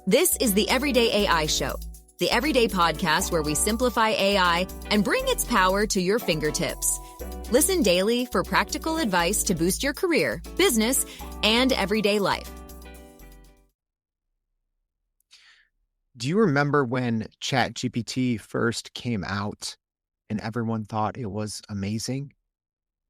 This is the Everyday AI Show, the everyday podcast where we simplify AI and bring its power to your fingertips. Listen daily for practical advice to boost your career, business, and everyday life. Do you remember when ChatGPT first came out and everyone thought it was amazing?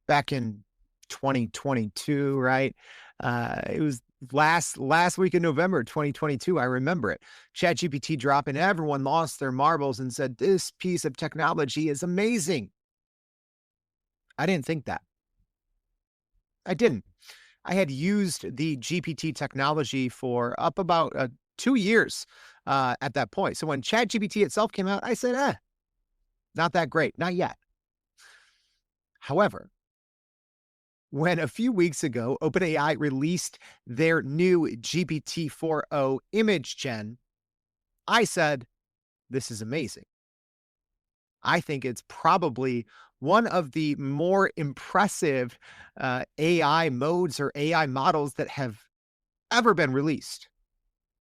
Back in 2022, right? It was last week in November 2022. I remember it. ChatGPT dropping, everyone lost their marbles and said, "This piece of technology is amazing." I didn't think that. I didn't. I had used the GPT technology for up about 2 years at that point. So when ChatGPT itself came out, I said, not that great, not yet. However, when a few weeks ago, OpenAI released their new GPT-4o ImageGen, I said, this is amazing. I think it's probably one of the more impressive AI modes or AI models that have ever been released.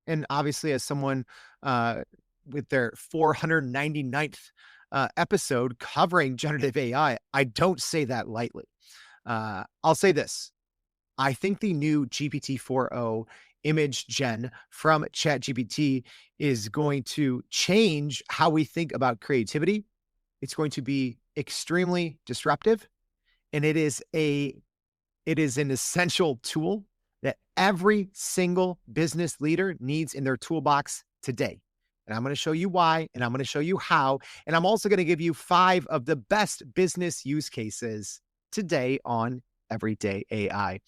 And obviously, as someone with their 499th episode covering generative AI, I don't say that lightly. I'll say this. I think the new GPT-4o ImageGen from ChatGPT is going to change how we think about creativity. It's going to be extremely disruptive, and it is an essential tool that every single business leader needs in their toolbox today. And I'm going to show you why, and I'm going to show you how, and I'm also going to give you 5 of the best business use cases today on Everyday AI.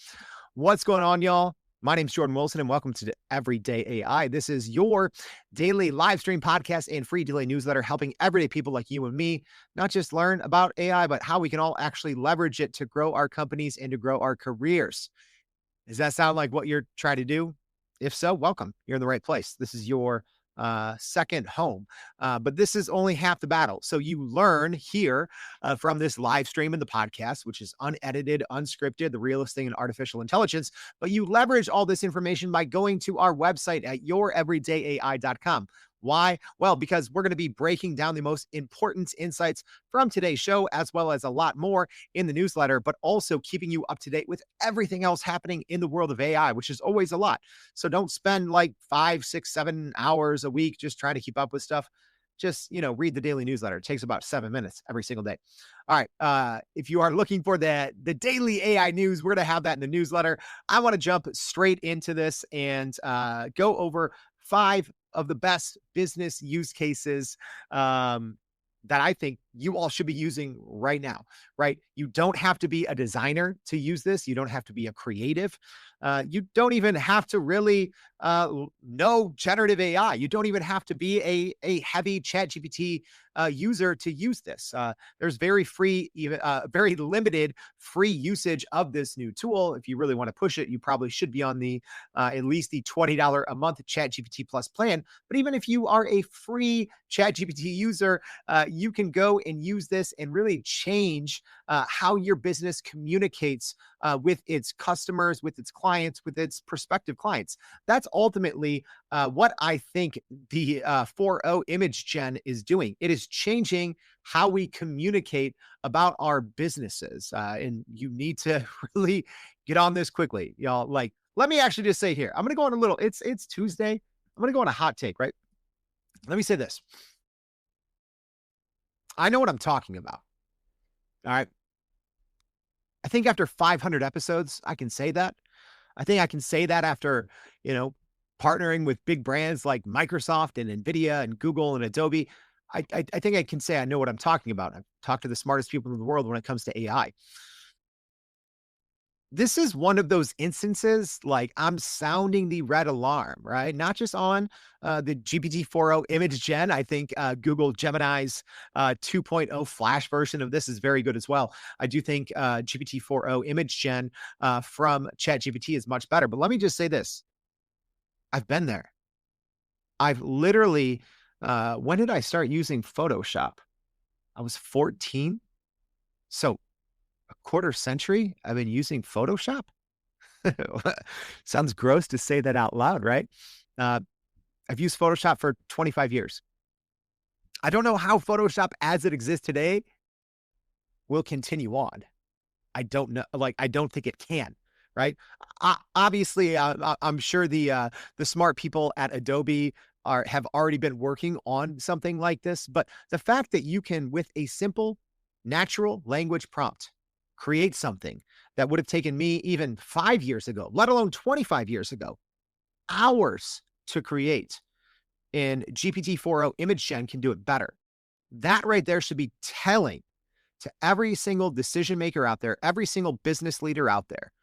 What's going on, y'all? My name's Jordan Wilson, and welcome to Everyday AI. This is your daily live stream podcast and free daily newsletter helping everyday people like you and me not just learn about AI, but how we can all actually leverage it to grow our companies and to grow our careers. Does that sound like what you're trying to do? If so, welcome. You're in the right place. This is your second home. But this is only half the battle. So you learn here from this live stream in the podcast, which is unedited, unscripted, the realest thing in artificial intelligence. But you leverage all this information by going to our website at youreverydayai.com. Why? Well, because we're going to be breaking down the most important insights from today's show, as well as a lot more in the newsletter, but also keeping you up to date with everything else happening in the world of AI, which is always a lot. So don't spend like 5, 6, 7 hours a week just trying to keep up with stuff. Just, read the daily newsletter. It takes about 7 minutes every single day. All right. If you are looking for the daily AI news, we're going to have that in the newsletter. I want to jump straight into this and go over 5 of the best business use cases that I think you all should be using right now, right? You don't have to be a designer to use this. You don't have to be a creative. You don't even have to really know generative AI. You don't even have to be a heavy ChatGPT user to use this. There's very limited free usage of this new tool. If you really want to push it, you probably should be on the at least the $20 a month ChatGPT Plus plan. But even if you are a free ChatGPT user, you can go and use this and really change how your business communicates with its customers, with its clients, with its prospective clients. That's ultimately what I think the 4o ImageGen is doing. It is changing how we communicate about our businesses. And you need to really get on this quickly, y'all. Like, let me actually just say here, I'm going to go on a little, it's Tuesday. I'm going to go on a hot take, right? Let me say this. I know what I'm talking about. All right. I think after 500 episodes, I can say that. I think I can say that after, partnering with big brands like Microsoft and NVIDIA and Google and Adobe. I think I can say I know what I'm talking about. I've talked to the smartest people in the world when it comes to AI. This is one of those instances, like I'm sounding the red alarm, right? Not just on the GPT-4o ImageGen. I think Google Gemini's 2.0 Flash version of this is very good as well. I do think GPT-4o ImageGen from ChatGPT is much better. But let me just say this. I've been there. I've literally, when did I start using Photoshop? I was 14. So a quarter century I've been using Photoshop. Sounds gross to say that out loud, right? I've used Photoshop for 25 years. I don't know how Photoshop as it exists today will continue on. I don't know. Like, I don't think it can. Right? Obviously, I'm sure the smart people at Adobe have already been working on something like this. But the fact that you can, with a simple natural language prompt, create something that would have taken me even 5 years ago, let alone 25 years ago, hours to create, in GPT-4o ImageGen can do it better. That right there should be telling to every single decision maker out there, every single business leader out there.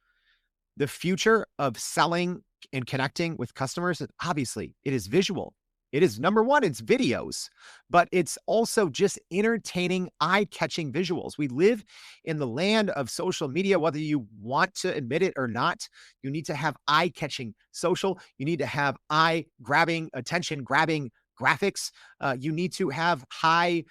The future of selling and connecting with customers, obviously, it is visual. It is, number one, it's videos, but it's also just entertaining, eye-catching visuals. We live in the land of social media, whether you want to admit it or not. You need to have eye-catching social. You need to have eye-grabbing, attention-grabbing graphics. You need to have high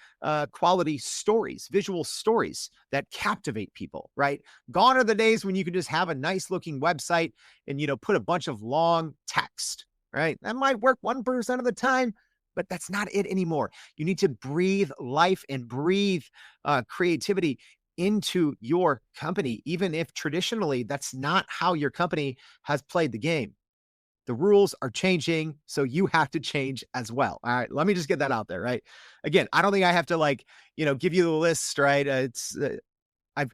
quality stories, visual stories that captivate people, right? Gone are the days when you can just have a nice looking website and, put a bunch of long text, right? That might work 1% of the time, but that's not it anymore. You need to breathe life and breathe creativity into your company, even if traditionally that's not how your company has played the game. The rules are changing, so you have to change as well. All right, let me just get that out there, right? Again, I don't think I have to give you the list, right? I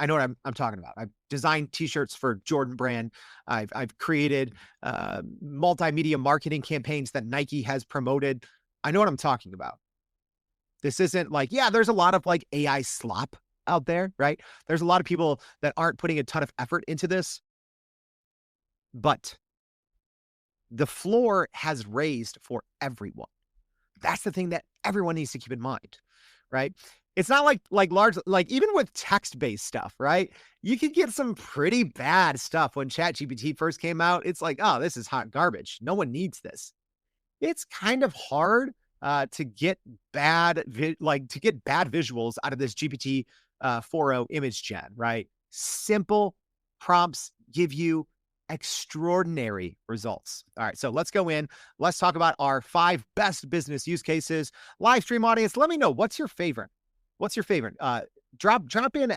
know what I'm talking about. I've designed T-shirts for Jordan Brand. I've created multimedia marketing campaigns that Nike has promoted. I know what I'm talking about. This isn't there's a lot of AI slop out there, right? There's a lot of people that aren't putting a ton of effort into this, but the floor has raised for everyone. That's the thing that everyone needs to keep in mind, right? It's not even with text-based stuff, right? You could get some pretty bad stuff. When ChatGPT first came out, it's oh, this is hot garbage. No one needs this. It's kind of hard to get bad visuals out of this GPT-4o ImageGen, right? Simple prompts give you extraordinary results. All right, so let's go in. Let's talk about our 5 best business use cases. Live stream audience, let me know, what's your favorite? What's your favorite? Drop in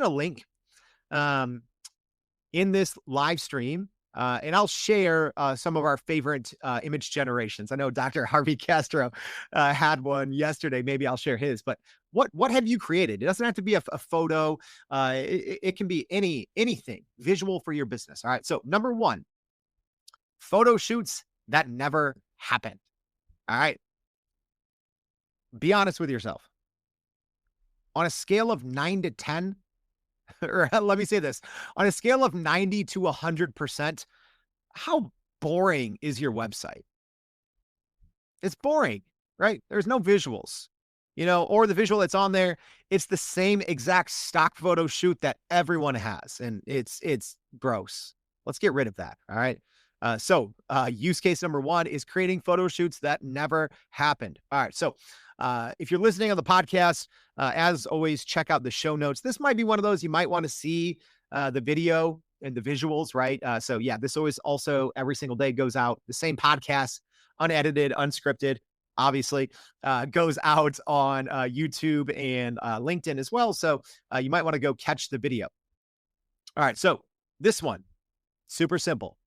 a link in this live stream, and I'll share some of our favorite image generations. I know Dr. Harvey Castro had one yesterday. Maybe I'll share his, but what have you created? It doesn't have to be a photo. It can be anything visual for your business. All right. So number 1, photo shoots that never happened. All right. Be honest with yourself. On a scale of 9 to 10, or let me say this, on a scale of 90 to 100%, how boring is your website? It's boring, right? There's no visuals, or the visual that's on there, it's the same exact stock photo shoot that everyone has. And it's gross. Let's get rid of that. All right. So use case number 1 is creating photo shoots that never happened. All right. So if you're listening on the podcast, as always, check out the show notes. This might be one of those you might want to see the video and the visuals, right? So yeah, this always also every single day goes out. The same podcast, unedited, unscripted, obviously, goes out on YouTube and LinkedIn as well. So you might want to go catch the video. All right. So this one, super simple.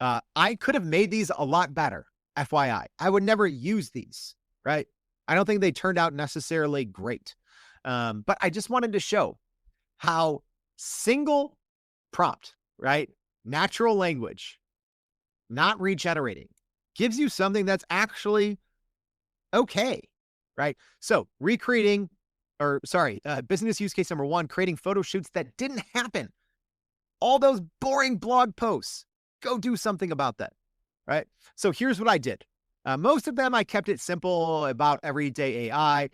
I could have made these a lot better. FYI, I would never use these, right? I don't think they turned out necessarily great. But I just wanted to show how single prompt, right? Natural language, not regenerating, gives you something that's actually okay, right? So business use case number 1, creating photo shoots that didn't happen. All those boring blog posts, go do something about that, right? So here's what I did. Most of them, I kept it simple about everyday AI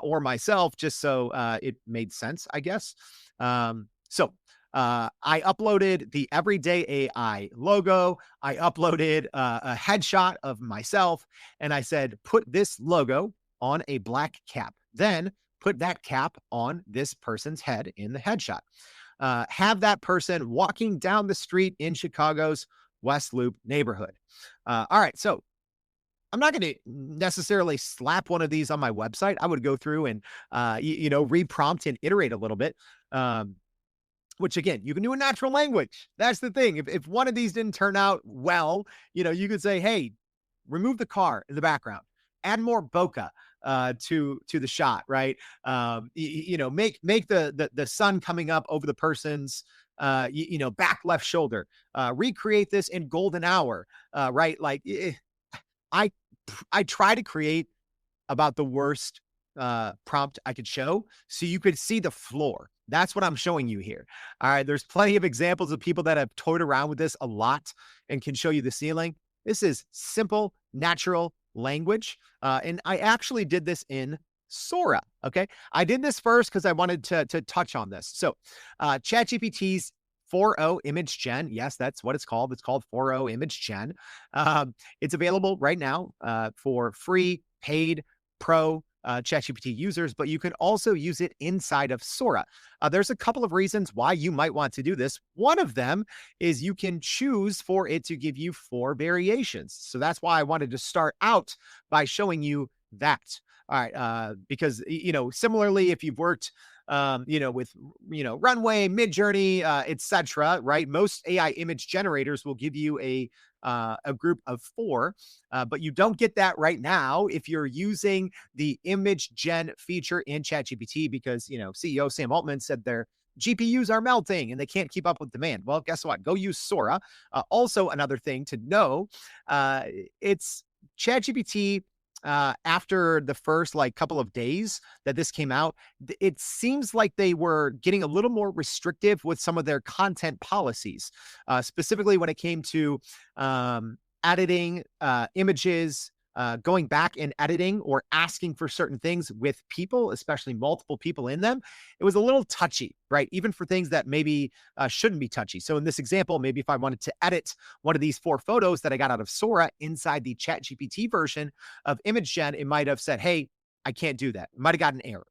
or myself, just so it made sense, I guess. So I uploaded the everyday AI logo. I uploaded a headshot of myself, and I said, put this logo on a black cap. Then put that cap on this person's head in the headshot. Have that person walking down the street in Chicago's West Loop neighborhood. All right, so I'm not going to necessarily slap one of these on my website. I would go through and, reprompt and iterate a little bit. Which again, you can do in natural language. That's the thing. If one of these didn't turn out well, you could say, hey, remove the car in the background, add more bokeh to the shot, right? Make the sun coming up over the person's back left shoulder. Recreate this in golden hour, right? Like I I try to create about the worst prompt I could show so you could see the floor. That's what I'm showing you here. All right. There's plenty of examples of people that have toyed around with this a lot and can show you the ceiling. This is simple, natural language. And I actually did this in Sora. Okay. I did this first because I wanted to touch on this. So, ChatGPT's 4o ImageGen. Yes, that's what it's called. It's called 4o ImageGen. It's available right now for free, paid, pro ChatGPT users, but you can also use it inside of Sora. There's a couple of reasons why you might want to do this. One of them is you can choose for it to give you 4 variations. So that's why I wanted to start out by showing you that. All right, because similarly, if you've worked with Runway, Midjourney, etc., right? Most AI image generators will give you a group of 4, but you don't get that right now if you're using the ImageGen feature in ChatGPT because CEO Sam Altman said their GPUs are melting and they can't keep up with demand. Well, guess what? Go use Sora. Also, another thing to know, it's ChatGPT. After the first couple of days that this came out, it seems like they were getting a little more restrictive with some of their content policies, specifically when it came to editing images, going back and editing or asking for certain things with people, especially multiple people in them. It was a little touchy, right? Even for things that maybe shouldn't be touchy. So in this example, maybe if I wanted to edit one of these 4 photos that I got out of Sora inside the ChatGPT version of ImageGen, it might have said, hey, I can't do that. It might have got an error.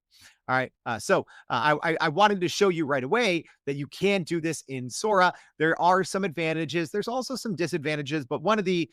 All right. I wanted to show you right away that you can do this in Sora. There are some advantages. There's also some disadvantages, but one of the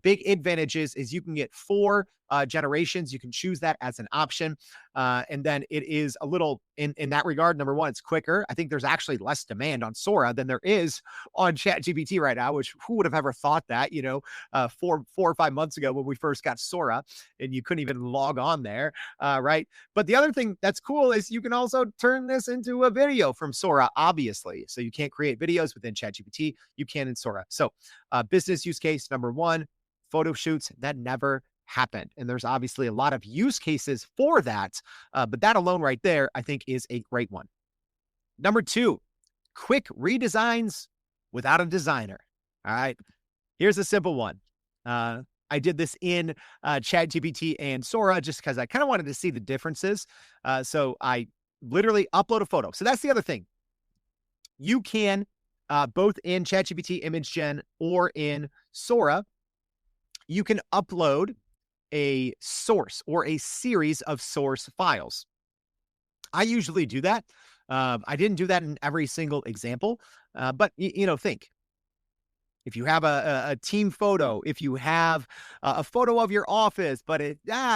big advantages is you can get 4 generations. You can choose that as an option. And then it is a little in that regard. Number one, it's quicker. I think there's actually less demand on Sora than there is on ChatGPT right now, which who would have ever thought that, 4 or 5 months ago when we first got Sora and you couldn't even log on there. Right. But the other thing that's cool is you can also turn this into a video from Sora, obviously. So you can't create videos within ChatGPT. You can in Sora. So business use case number 1, photo shoots that never happened. And there's obviously a lot of use cases for that. But that alone right there, I think is a great one. Number 2, quick redesigns without a designer. All right. Here's a simple one. I did this in ChatGPT and Sora just because I kind of wanted to see the differences. So I literally upload a photo. So that's the other thing. You can, both in ChatGPT, ImageGen, or in Sora, you can upload a source or a series of source files. I usually do that. I didn't do that in every single example, but think. If you have a team photo, if you have a photo of your office, but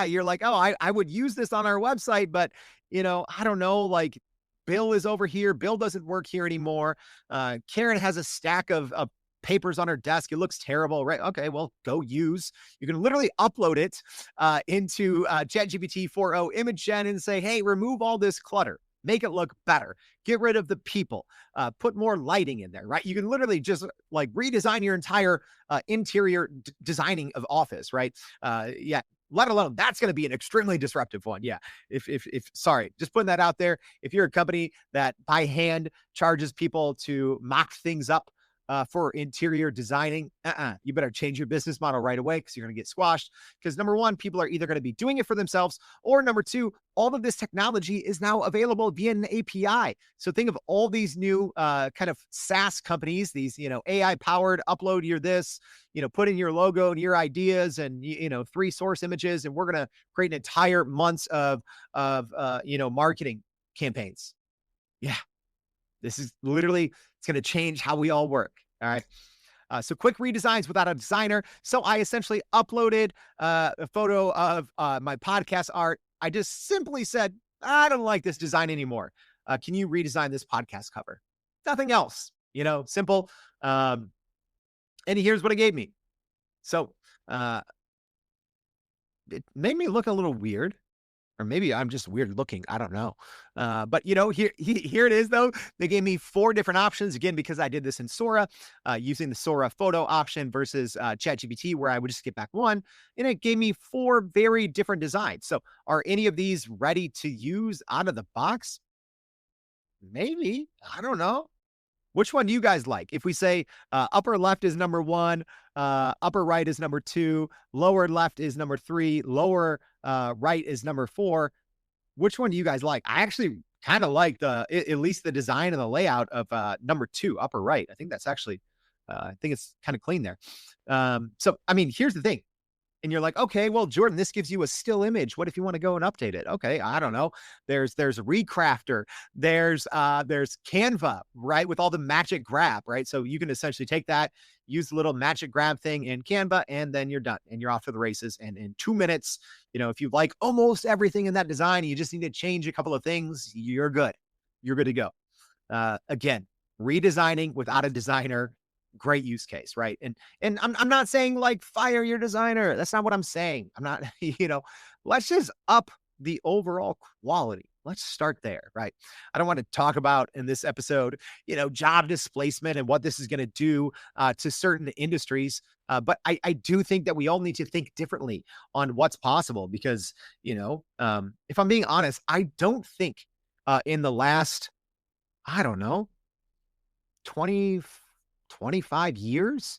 you're like, oh, I would use this on our website, but I don't know, like Bill is over here. Bill doesn't work here anymore. Karen has a stack of papers on her desk. It looks terrible, right? Okay, well, you can literally upload it into ChatGPT-4o ImageGen and say, hey, remove all this clutter. Make it look better. Get rid of the people. Put more lighting in there, right? You can literally just redesign your entire interior designing of office, right? Let alone that's going to be an extremely disruptive one. Yeah. Sorry, just putting that out there. If you're a company that by hand charges people to mock things up for interior designing, you better change your business model right away because you're going to get squashed. Because number 1, people are either going to be doing it for themselves, or number 2, all of this technology is now available via an API. So think of all these new kind of SaaS companies, these, AI powered upload your this, put in your logo and your ideas and, 3 source images. And we're going to create an entire months of marketing campaigns. Yeah. This is literally, it's going to change how we all work. All right. So quick redesigns without a designer. So I essentially uploaded a photo of my podcast art. I just simply said, I don't like this design anymore. Can you redesign this podcast cover? Nothing else, simple. And here's what it gave me. So uh, it made me look a little weird, or maybe I'm just weird looking. I don't know. But here it is though. They gave me 4 different options again, because I did this in Sora, using the Sora photo option versus ChatGPT, where I would just get back one, and it gave me 4 very different designs. So are any of these ready to use out of the box? Maybe. I don't know. Which one do you guys like? If we say upper left is number 1, upper right is number 2, lower left is number 3, lower right is number 4. Which one do you guys like? I actually kind of like at least the design and the layout of number 2, upper right. I think that's actually, I think it's kind of clean there. So, I mean, here's the thing. And you're like, okay, well, Jordan, this gives you a still image. What if you want to go and update it? Okay, I don't know. There's Recrafter, there's Canva, right? With all the magic grab, right? So you can essentially take that, use the little magic grab thing in Canva, and then you're done and you're off to the races. And in 2 minutes, if you like almost everything in that design, you just need to change a couple of things, you're good. You're good to go. Again, redesigning without a designer, great use case, right? And I'm not saying like fire your designer. That's not what I'm saying. I'm not, let's just up the overall quality. Let's start there, right? I don't want to talk about in this episode, job displacement and what this is going to do to certain industries. But I do think that we all need to think differently on what's possible because, if I'm being honest, I don't think in the last, I don't know, 20, 25 years,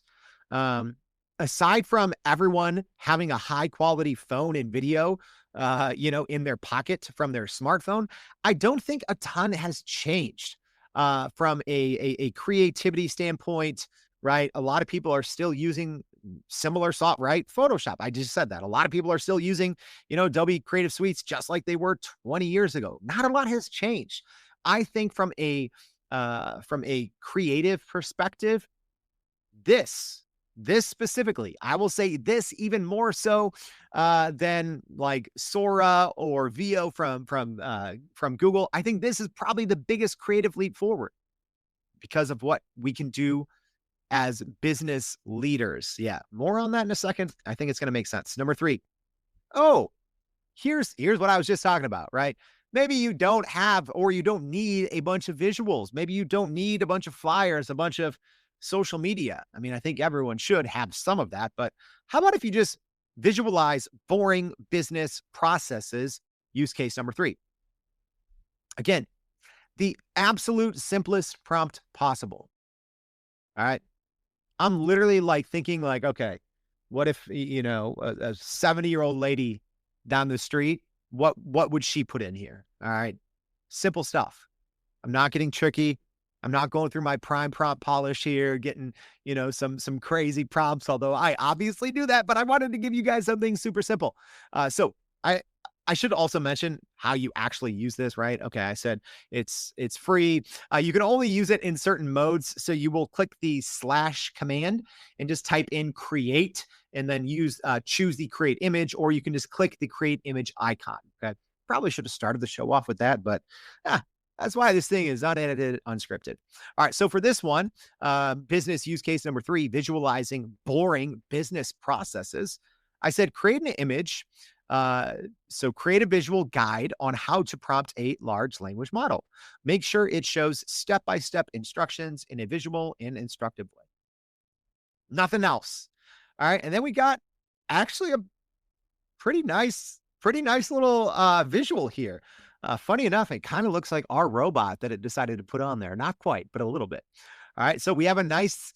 aside from everyone having a high quality phone and video, in their pocket from their smartphone, I don't think a ton has changed from a creativity standpoint, right? A lot of people are still using similar software, right? Photoshop. I just said that. A lot of people are still using, Adobe Creative Suites just like they were 20 years ago. Not a lot has changed. I think from a creative perspective, this specifically, I will say this even more so than like Sora or Veo from Google. I think this is probably the biggest creative leap forward because of what we can do as business leaders. Yeah, more on that in a second. I think it's going to make sense. Number 3. Oh, here's what I was just talking about, right? Maybe you don't have or you don't need a bunch of visuals. Maybe you don't need a bunch of flyers, a bunch of social media. I mean, I think everyone should have some of that, but how about if you just visualize boring business processes? Use case number 3. Again, the absolute simplest prompt possible. All right. I'm literally like thinking like, okay, what if, a 70-year-old lady down the street, what would she put in here? All right. Simple stuff. I'm not getting tricky. I'm not going through my prime prompt polish here, getting, some crazy prompts, although I obviously do that, but I wanted to give you guys something super simple. So I should also mention how you actually use this, right? Okay, I said it's free. You can only use it in certain modes. So you will click the / command and just type in create and then choose the create image, or you can just click the create image icon. Okay, probably should have started the show off with that, but that's why this thing is unedited, unscripted. All right, so for this one, business use case number 3, visualizing boring business processes, I said create an image. So create a visual guide on how to prompt a large language model. Make sure it shows step-by-step instructions in a visual and instructive way. Nothing else. All right. And then we got actually a pretty nice little visual here. Funny enough, it kind of looks like our robot that it decided to put on there. Not quite, but a little bit. All right. So we have a nice,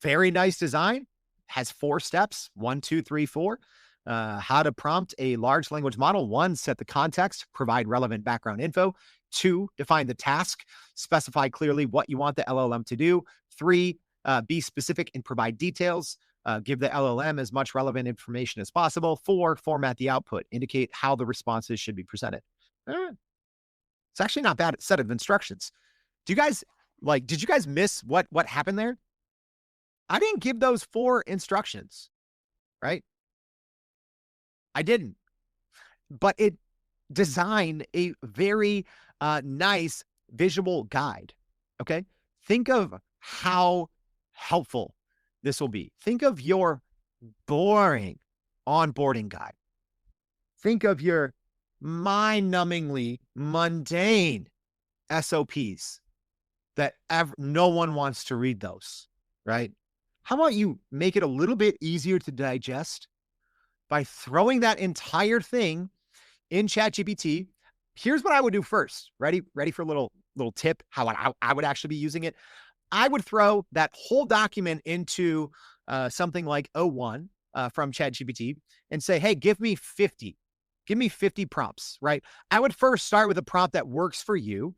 very nice design. Has 4 steps. 1, 2, 3, 4. How to prompt a large language model. 1, set the context, provide relevant background info. 2, define the task, specify clearly what you want the LLM to do. 3, be specific and provide details. Give the LLM as much relevant information as possible. 4, format the output, indicate how the responses should be presented. It's actually not bad set of instructions. Did you guys miss what happened there? I didn't give those 4 instructions, right? I didn't. But it designed a very nice visual guide. Okay. Think of how helpful this will be. Think of your boring onboarding guide. Think of your mind numbingly mundane SOPs that no one wants to read those, right? How about you make it a little bit easier to digest by throwing that entire thing in ChatGPT? Here's what I would do first. Ready for a little tip how I would actually be using it. I would throw that whole document into something like O1 from ChatGPT and say, hey, give me 50. Give me 50 prompts, right? I would first start with a prompt that works for you,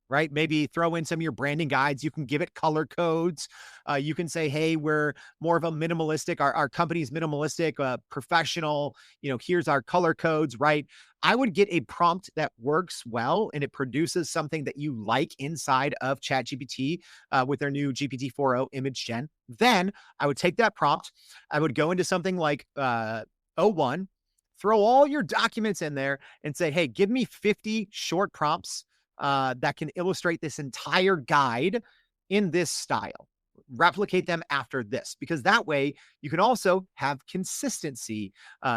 right? Maybe throw in some of your branding guides. You can give it color codes. You can say, hey, we're more of a minimalistic, our company's minimalistic, professional, here's our color codes, right? I would get a prompt that works well and it produces something that you like inside of ChatGPT with their new GPT-4o ImageGen. Then I would take that prompt. I would go into something like O1, throw all your documents in there and say, hey, give me 50 short prompts that can illustrate this entire guide in this style. Replicate them after this, because that way you can also have consistency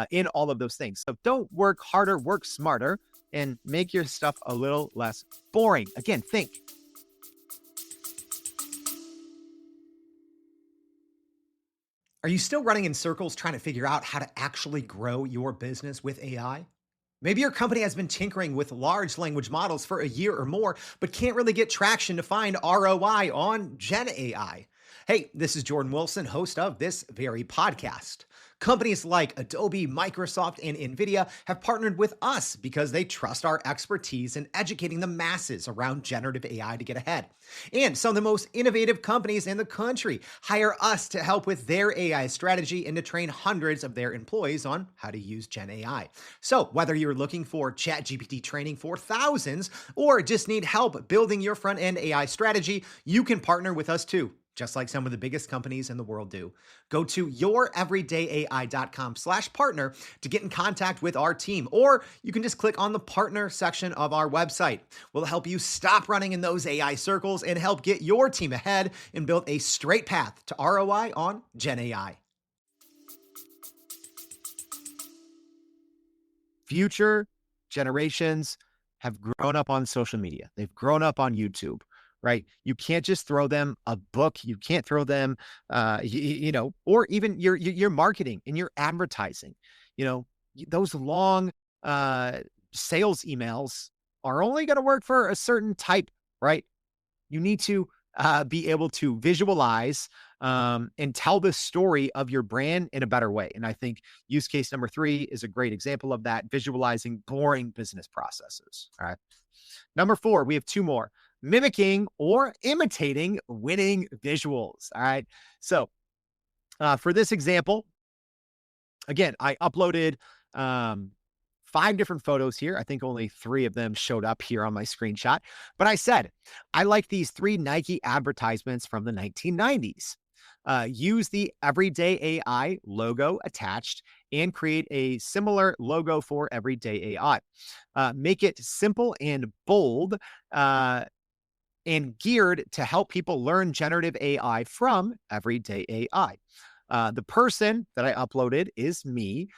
in all of those things. So don't work harder, work smarter, and make your stuff a little less boring. Again, think. Are you still running in circles trying to figure out how to actually grow your business with AI? Maybe your company has been tinkering with large language models for a year or more, but can't really get traction to find ROI on Gen AI. Hey, this is Jordan Wilson, host of this very podcast. Companies like Adobe, Microsoft, and NVIDIA have partnered with us because they trust our expertise in educating the masses around generative AI to get ahead. And some of the most innovative companies in the country hire us to help with their AI strategy and to train hundreds of their employees on how to use Gen AI. So whether you're looking for ChatGPT training for thousands or just need help building your front-end AI strategy, you can partner with us too, just like some of the biggest companies in the world do. Go to youreverydayai.com/partner to get in contact with our team, or you can just click on the partner section of our website. We'll help you stop running in those AI circles and help get your team ahead and build a straight path to ROI on Gen AI. Future generations have grown up on social media. They've grown up on YouTube, right? You can't just throw them a book. You can't throw them, or even your marketing and your advertising. Those long sales emails are only going to work for a certain type, right? You need to be able to visualize and tell the story of your brand in a better way. And I think use case number 3 is a great example of that, visualizing boring business processes. All right. Number 4, we have 2 more. Mimicking or imitating winning visuals. All right. So for this example, again, I uploaded 5 different photos here. I think only 3 of them showed up here on my screenshot. But I said, I like these 3 Nike advertisements from the 1990s. Use the Everyday AI logo attached and create a similar logo for Everyday AI. Make it simple and bold and geared to help people learn generative AI from Everyday AI. The person that I uploaded is me.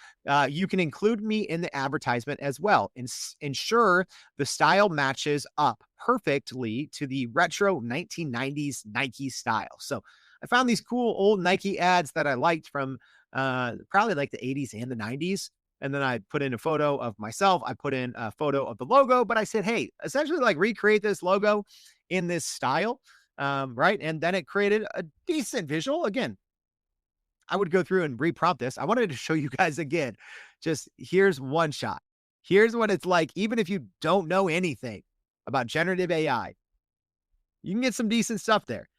You can include me in the advertisement as well and ensure the style matches up perfectly to the retro 1990s Nike style. So I found these cool old Nike ads that I liked from probably like the 80s and the 90s. And then I put in a photo of myself. I put in a photo of the logo, but I said, hey, essentially like recreate this logo in this style. Right. And then it created a decent visual. Again, I would go through and reprompt this. I wanted to show you guys again, just here's one shot. Here's what it's like. Even if you don't know anything about generative AI, you can get some decent stuff there.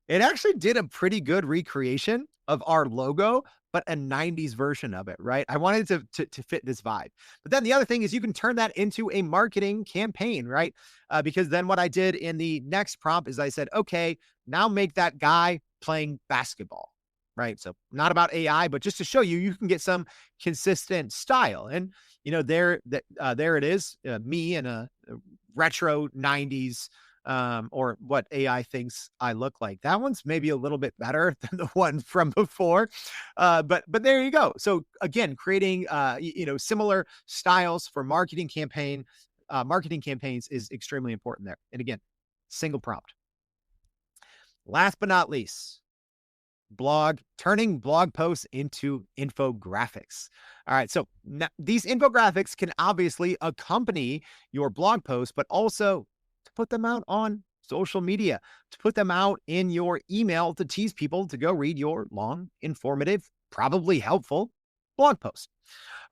It actually did a pretty good recreation of our logo, but a 90s version of it, right? I wanted to fit this vibe. But then the other thing is you can turn that into a marketing campaign, right? Because then what I did in the next prompt is I said, okay, now make that guy playing basketball, right? So not about AI, but just to show you, you can get some consistent style. And there it is, me in a retro 90s or what AI thinks I look like. That one's maybe a little bit better than the one from before. But there you go. So again, creating similar styles for marketing campaigns is extremely important there. And again, single prompt. Last but not least, turning blog posts into infographics. All right. So now, these infographics can obviously accompany your blog post, but also to put them out on social media, to put them out in your email to tease people to go read your long, informative, probably helpful blog post.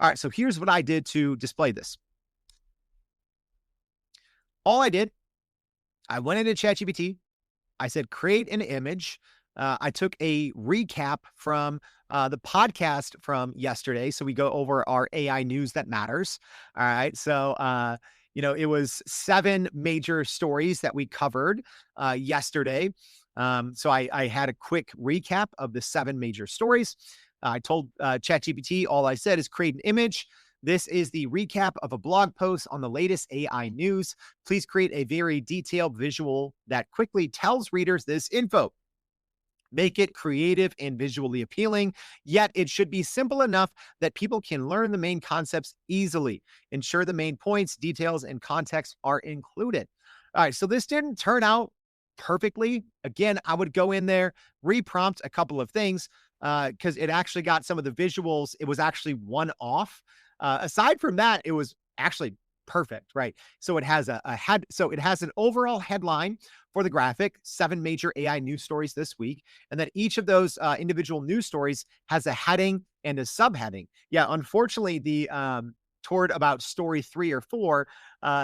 All right. So here's what I did to display this. All I did, I went into ChatGPT. I said, create an image. I took a recap from the podcast from yesterday. So we go over our AI news that matters. All right. So, it was 7 major stories that we covered yesterday. So I had a quick recap of the 7 major stories. I told ChatGPT, all I said is create an image. This is the recap of a blog post on the latest AI news. Please create a very detailed visual that quickly tells readers this info. Make it creative and visually appealing, yet it should be simple enough that people can learn the main concepts easily. Ensure the main points, details, and context are included. All right, so this didn't turn out perfectly. Again, I would go in there, reprompt a couple of things because it actually got some of the visuals. It was actually one off. Aside from that, it was actually perfect, right? So it has it has an overall headline for the graphic, 7 major AI news stories this week, and then each of those individual news stories has a heading and a subheading. Yeah, unfortunately, the toward about story 3 or 4,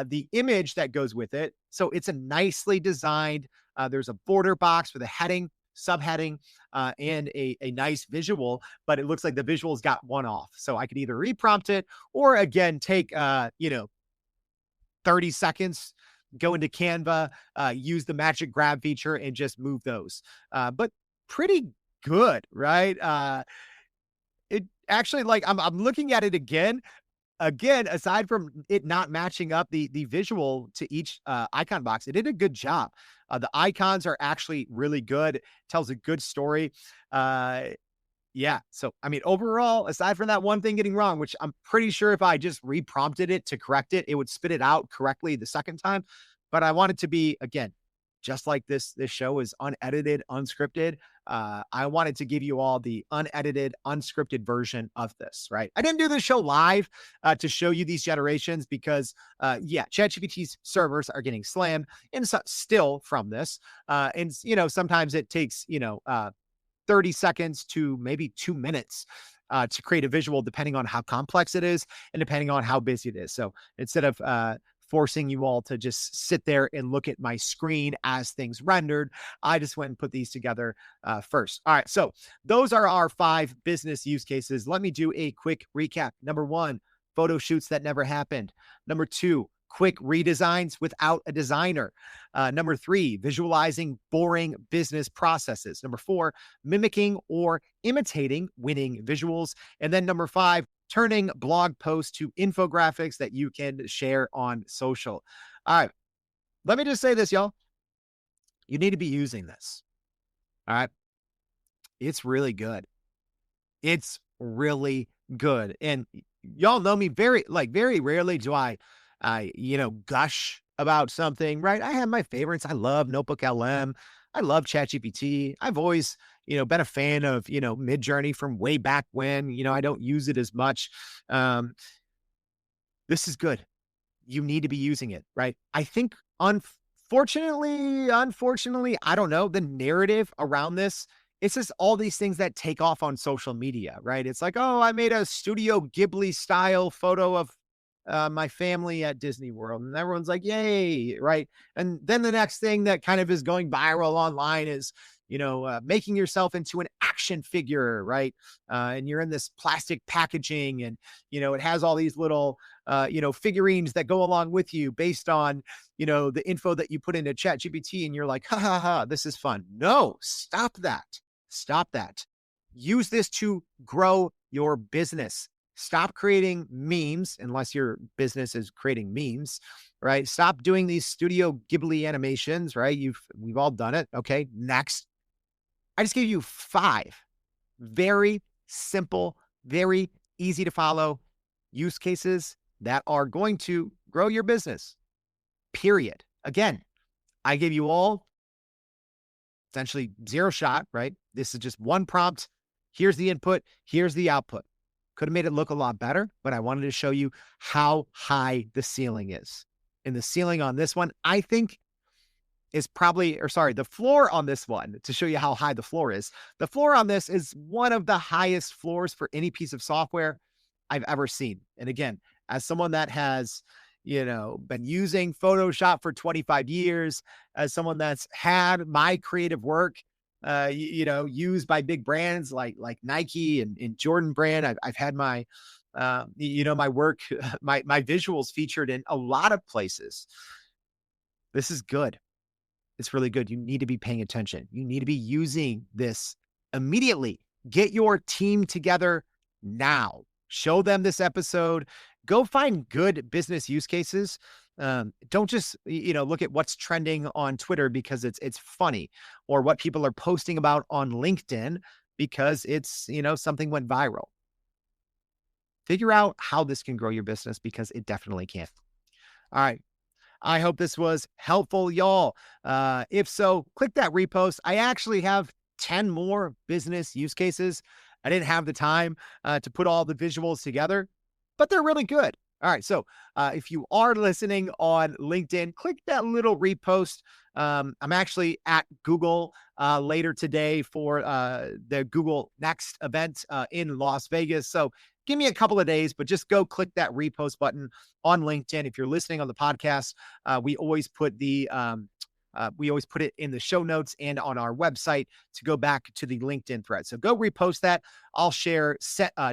the image that goes with it. So it's a nicely designed. There's a border box for the heading, subheading, and a nice visual, but it looks like the visuals got one off. So I could either reprompt it or again take 30 seconds, go into Canva, use the magic grab feature and just move those. But pretty good, right? It actually, like, I'm looking at it again, aside from it not matching up the visual to each icon box, it did a good job. The icons are actually really good. It tells a good story. Yeah. So, I mean, overall, aside from that one thing getting wrong, which I'm pretty sure if I just reprompted it to correct it, it would spit it out correctly the second time. But I want it to be, again, just like this show is unedited, unscripted. I wanted to give you all the unedited, unscripted version of this, right? I didn't do this show live to show you these generations because, ChatGPT's servers are getting slammed and still from this. And, sometimes it takes, 30 seconds to maybe 2 minutes to create a visual, depending on how complex it is and depending on how busy it is. So instead of forcing you all to just sit there and look at my screen as things rendered, I just went and put these together first. All right. So those are our 5 business use cases. Let me do a quick recap. Number 1, photo shoots that never happened. Number 2, quick redesigns without a designer. Number 3, visualizing boring business processes. Number 4, mimicking or imitating winning visuals. And then number 5, turning blog posts to infographics that you can share on social. All right. Let me just say this, y'all. You need to be using this. All right. It's really good. It's really good. And y'all know me very rarely do I gush about something, right? I have my favorites. I love Notebook LM. I love ChatGPT. I've always, been a fan of, Midjourney from way back when, I don't use it as much. This is good. You need to be using it, right? I think unfortunately, I don't know, the narrative around this, it's just all these things that take off on social media, right? It's like, oh, I made a Studio Ghibli style photo of my family at Disney World, and everyone's like, yay, right? And then the next thing that kind of is going viral online is, making yourself into an action figure, right? And you're in this plastic packaging, and it has all these little figurines that go along with you based on the info that you put into ChatGPT, and you're like, ha ha ha, this is fun. No, stop that. Stop that. Use this to grow your business. Stop creating memes unless your business is creating memes, right? Stop doing these Studio Gibli animations, right? We've all done it. Okay, next. I just gave you 5 very simple, very easy to follow use cases that are going to grow your business. Period. Again, I gave you all essentially 0 shot, right? This is just one prompt. Here's the input. Here's the output. Could have made it look a lot better, but I wanted to show you how high the ceiling is. And the ceiling on this one, I think, is the floor on this one, to show you how high the floor is. The floor on this is one of the highest floors for any piece of software I've ever seen. And again, as someone that has, been using Photoshop for 25 years, as someone that's had my creative work used by big brands like Nike and Jordan brand. I've had my, my work, my visuals featured in a lot of places. This is good. It's really good. You need to be paying attention. You need to be using this immediately. Get your team together now. Show them this episode. Go find good business use cases. Don't just, look at what's trending on Twitter because it's funny, or what people are posting about on LinkedIn because it's, something went viral. Figure out how this can grow your business, because it definitely can. All right. I hope this was helpful, y'all. If so, click that repost. I actually have 10 more business use cases. I didn't have the time to put all the visuals together, but they're really good. All right. So if you are listening on LinkedIn, click that little repost. I'm actually at Google later today for the Google Next event in Las Vegas. So give me a couple of days, but just go click that repost button on LinkedIn. If you're listening on the podcast, we always put it in the show notes and on our website to go back to the LinkedIn thread. So go repost that. I'll share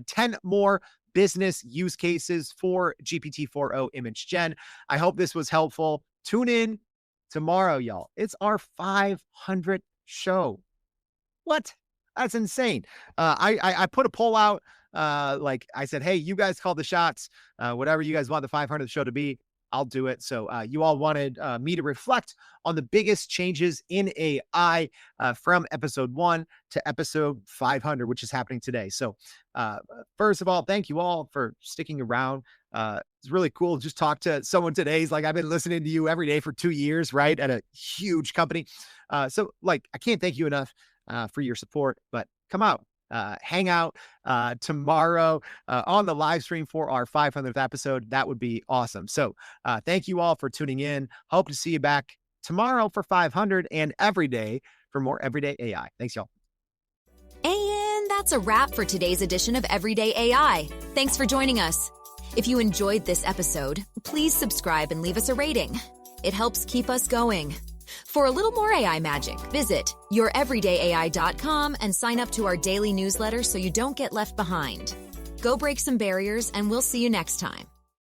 10 more business use cases for GPT-4o ImageGen. I hope this was helpful. Tune in tomorrow, y'all. It's our 500th show. What? That's insane. I put a poll out. Like I said, hey, you guys call the shots. Whatever you guys want the 500th show to be, I'll do it. So you all wanted me to reflect on the biggest changes in AI from episode 1 to episode 500, which is happening today. So first of all, thank you all for sticking around. It's really cool to just talk to someone today. He's like, I've been listening to you every day for 2 years, right? At a huge company. So I can't thank you enough for your support, but come out. Hang out tomorrow on the live stream for our 500th episode. That would be awesome. So thank you all for tuning in. Hope to see you back tomorrow for 500 and every day for more Everyday AI. Thanks, y'all. And that's a wrap for today's edition of Everyday AI. Thanks for joining us. If you enjoyed this episode, please subscribe and leave us a rating. It helps keep us going. For a little more AI magic, visit youreverydayai.com and sign up to our daily newsletter so you don't get left behind. Go break some barriers, and we'll see you next time.